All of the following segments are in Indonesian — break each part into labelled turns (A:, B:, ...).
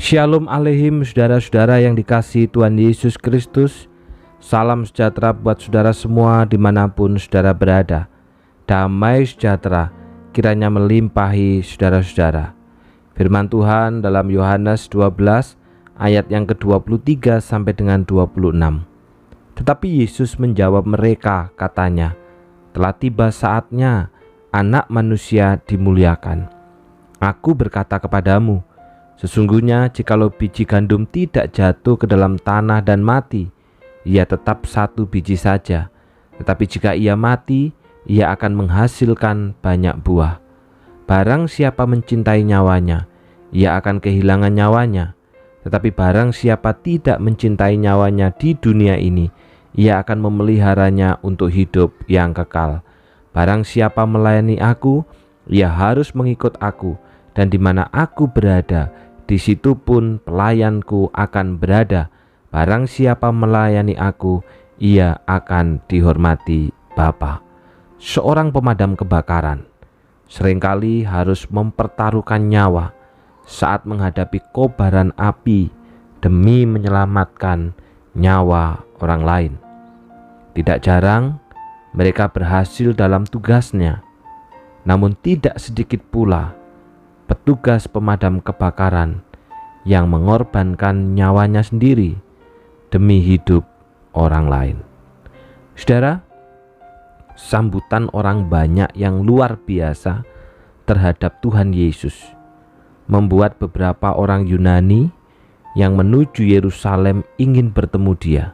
A: Shalom aleihim saudara-saudara yang dikasihi Tuhan Yesus Kristus. Salam sejahtera buat saudara semua dimanapun saudara berada. Damai sejahtera kiranya melimpahi saudara-saudara. Firman Tuhan dalam Yohanes 12 ayat yang ke-23 sampai dengan 26. Tetapi Yesus menjawab mereka, katanya, telah tiba saatnya Anak Manusia dimuliakan. Aku berkata kepadamu, sesungguhnya jikalau biji gandum tidak jatuh ke dalam tanah dan mati, ia tetap satu biji saja. Tetapi jika ia mati, ia akan menghasilkan banyak buah. Barang siapa mencintai nyawanya, ia akan kehilangan nyawanya. Tetapi barang siapa tidak mencintai nyawanya di dunia ini, ia akan memeliharanya untuk hidup yang kekal. Barang siapa melayani aku, ia harus mengikut aku, dan di mana aku berada, di situ pun pelayanku akan berada. Barang siapa melayani aku, ia akan dihormati Bapa. Seorang pemadam kebakaran seringkali harus mempertaruhkan nyawa saat menghadapi kobaran api demi menyelamatkan nyawa orang lain. Tidak jarang mereka berhasil dalam tugasnya, namun tidak sedikit pula petugas pemadam kebakaran yang mengorbankan nyawanya sendiri demi hidup orang lain. Saudara, sambutan orang banyak yang luar biasa terhadap Tuhan Yesus membuat beberapa orang Yunani yang menuju Yerusalem ingin bertemu Dia.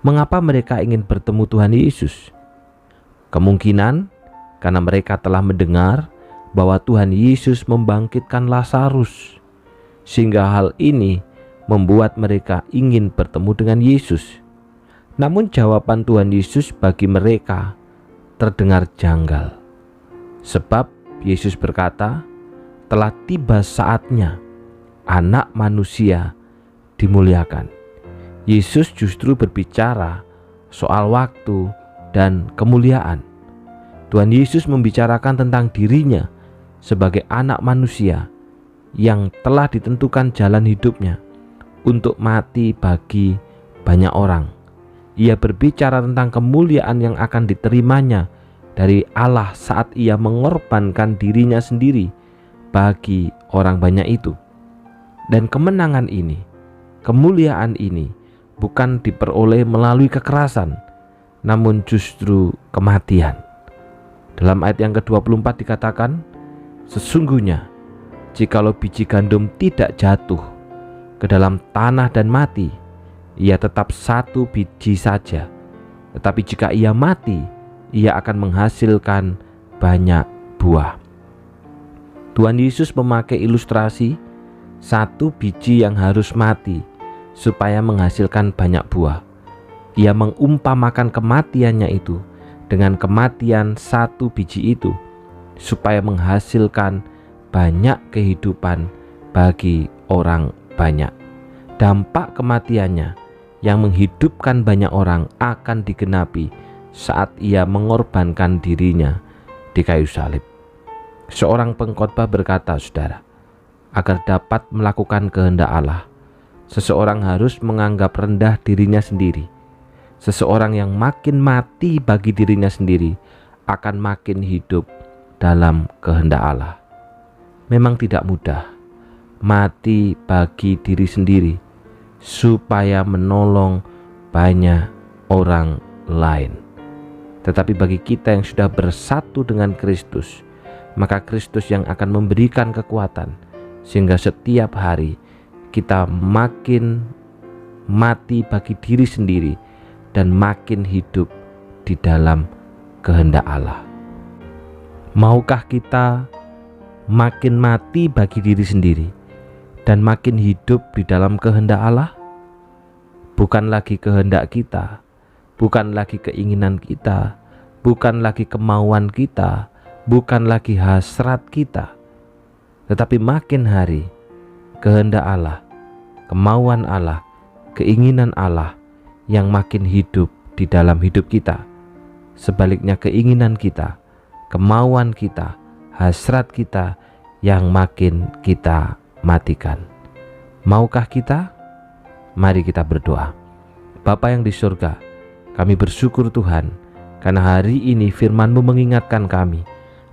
A: Mengapa mereka ingin bertemu Tuhan Yesus? Kemungkinan karena mereka telah mendengar bahwa Tuhan Yesus membangkitkan Lazarus, sehingga hal ini membuat mereka ingin bertemu dengan Yesus. Namun jawaban Tuhan Yesus bagi mereka terdengar janggal, sebab Yesus berkata, telah tiba saatnya Anak Manusia dimuliakan. Yesus justru berbicara soal waktu dan kemuliaan. Tuhan Yesus membicarakan tentang dirinya sebagai anak manusia yang telah ditentukan jalan hidupnya untuk mati bagi banyak orang. Ia berbicara tentang kemuliaan yang akan diterimanya dari Allah saat ia mengorbankan dirinya sendiri bagi orang banyak itu. Dan kemenangan ini, kemuliaan ini bukan diperoleh melalui kekerasan, namun justru kematian. Dalam ayat yang ke-24 dikatakan, sesungguhnya jikalau biji gandum tidak jatuh ke dalam tanah dan mati, ia tetap satu biji saja. Tetapi jika ia mati, ia akan menghasilkan banyak buah. Tuhan Yesus memakai ilustrasi satu biji yang harus mati supaya menghasilkan banyak buah. Ia mengumpamakan kematiannya itu dengan kematian satu biji itu supaya menghasilkan banyak kehidupan bagi orang banyak. Dampak kematiannya yang menghidupkan banyak orang akan digenapi saat ia mengorbankan dirinya di kayu salib. Seorang pengkhotbah berkata, saudara, agar dapat melakukan kehendak Allah, seseorang harus menganggap rendah dirinya sendiri. Seseorang yang makin mati bagi dirinya sendiri akan makin hidup dalam kehendak Allah. Memang tidak mudah mati bagi diri sendiri supaya menolong banyak orang lain. Tetapi bagi kita yang sudah bersatu dengan Kristus, maka Kristus yang akan memberikan kekuatan sehingga setiap hari kita makin mati bagi diri sendiri dan makin hidup di dalam kehendak Allah. Maukah kita makin mati bagi diri sendiri dan makin hidup di dalam kehendak Allah? Bukan lagi kehendak kita, bukan lagi keinginan kita, bukan lagi kemauan kita, bukan lagi hasrat kita, tetapi makin hari kehendak Allah, kemauan Allah, keinginan Allah yang makin hidup di dalam hidup kita. Sebaliknya keinginan kita, kemauan kita, hasrat kita yang makin kita matikan. Maukah kita? Mari kita berdoa. Bapa yang di surga, kami bersyukur Tuhan, karena hari ini firman-Mu mengingatkan kami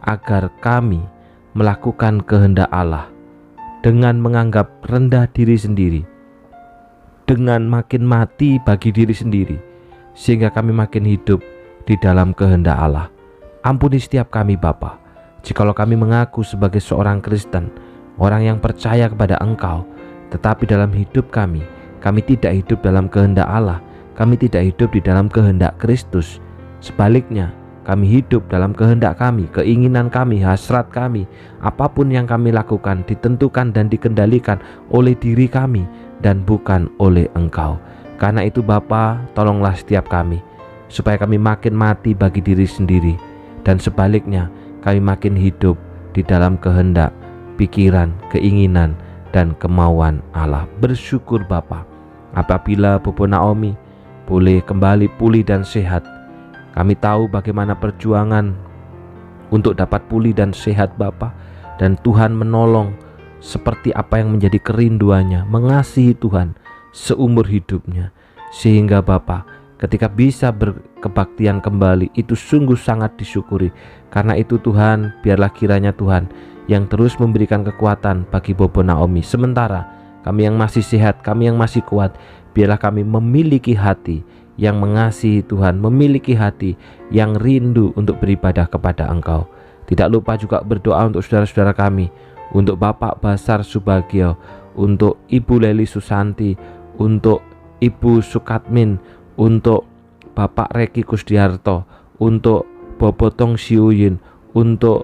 A: agar kami melakukan kehendak Allah dengan menganggap rendah diri sendiri, dengan makin mati bagi diri sendiri, sehingga kami makin hidup di dalam kehendak Allah. Ampuni setiap kami Bapa, jikalau kami mengaku sebagai seorang Kristen, orang yang percaya kepada Engkau, tetapi dalam hidup kami tidak hidup dalam kehendak Allah, kami tidak hidup di dalam kehendak Kristus. Sebaliknya, kami hidup dalam kehendak kami, keinginan kami, hasrat kami. Apapun yang kami lakukan ditentukan dan dikendalikan oleh diri kami dan bukan oleh Engkau. Karena itu Bapa, tolonglah setiap kami, supaya kami makin mati bagi diri sendiri, dan sebaliknya kami makin hidup di dalam kehendak, pikiran, keinginan, dan kemauan Allah. Bersyukur Bapa, apabila Bobo Naomi boleh kembali pulih dan sehat. Kami tahu bagaimana perjuangan untuk dapat pulih dan sehat Bapa, dan Tuhan menolong seperti apa yang menjadi kerinduannya, mengasihi Tuhan seumur hidupnya, sehingga Bapa ketika bisa berkebaktian kembali itu sungguh sangat disyukuri. Karena itu Tuhan, biarlah kiranya Tuhan yang terus memberikan kekuatan bagi Bobo Naomi. Sementara kami yang masih sehat, kami yang masih kuat, biarlah kami memiliki hati yang mengasihi Tuhan, memiliki hati yang rindu untuk beribadah kepada Engkau. Tidak lupa juga berdoa untuk saudara-saudara kami, untuk Bapak Basar Subagio, untuk Ibu Leli Susanti, untuk Ibu Sukatmin, untuk Bapak Reki Kusdiarto, untuk Bobotong Siuyin, untuk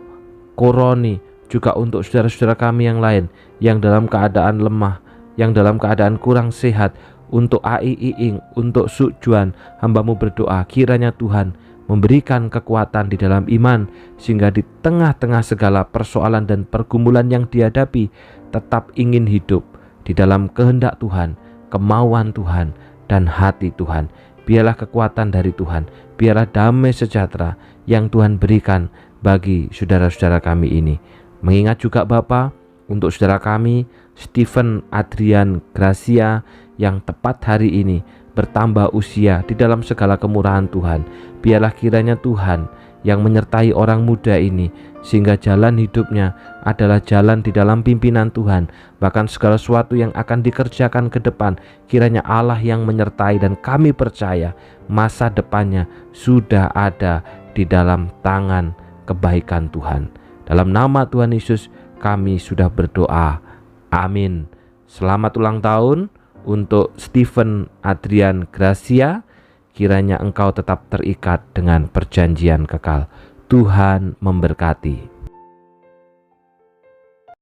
A: Koroni, juga untuk saudara-saudara kami yang lain yang dalam keadaan lemah, yang dalam keadaan kurang sehat, untuk Ai Iing, untuk Sukjuan. Hamba-Mu berdoa kiranya Tuhan memberikan kekuatan di dalam iman, sehingga di tengah-tengah segala persoalan dan pergumulan yang dihadapi tetap ingin hidup di dalam kehendak Tuhan, kemauan Tuhan, dan hati Tuhan. Biarlah kekuatan dari Tuhan, biarlah damai sejahtera yang Tuhan berikan bagi saudara-saudara kami ini. Mengingat juga Bapa untuk saudara kami Stephen Adrian Gracia yang tepat hari ini bertambah usia di dalam segala kemurahan Tuhan. Biarlah kiranya Tuhan yang menyertai orang muda ini, sehingga jalan hidupnya adalah jalan di dalam pimpinan Tuhan. Bahkan segala sesuatu yang akan dikerjakan ke depan, kiranya Allah yang menyertai, dan kami percaya masa depannya sudah ada di dalam tangan kebaikan Tuhan. Dalam nama Tuhan Yesus kami sudah berdoa. Amin. Selamat ulang tahun untuk Stephen Adrian Gracia. Kiranya engkau tetap terikat dengan perjanjian kekal. Tuhan memberkati.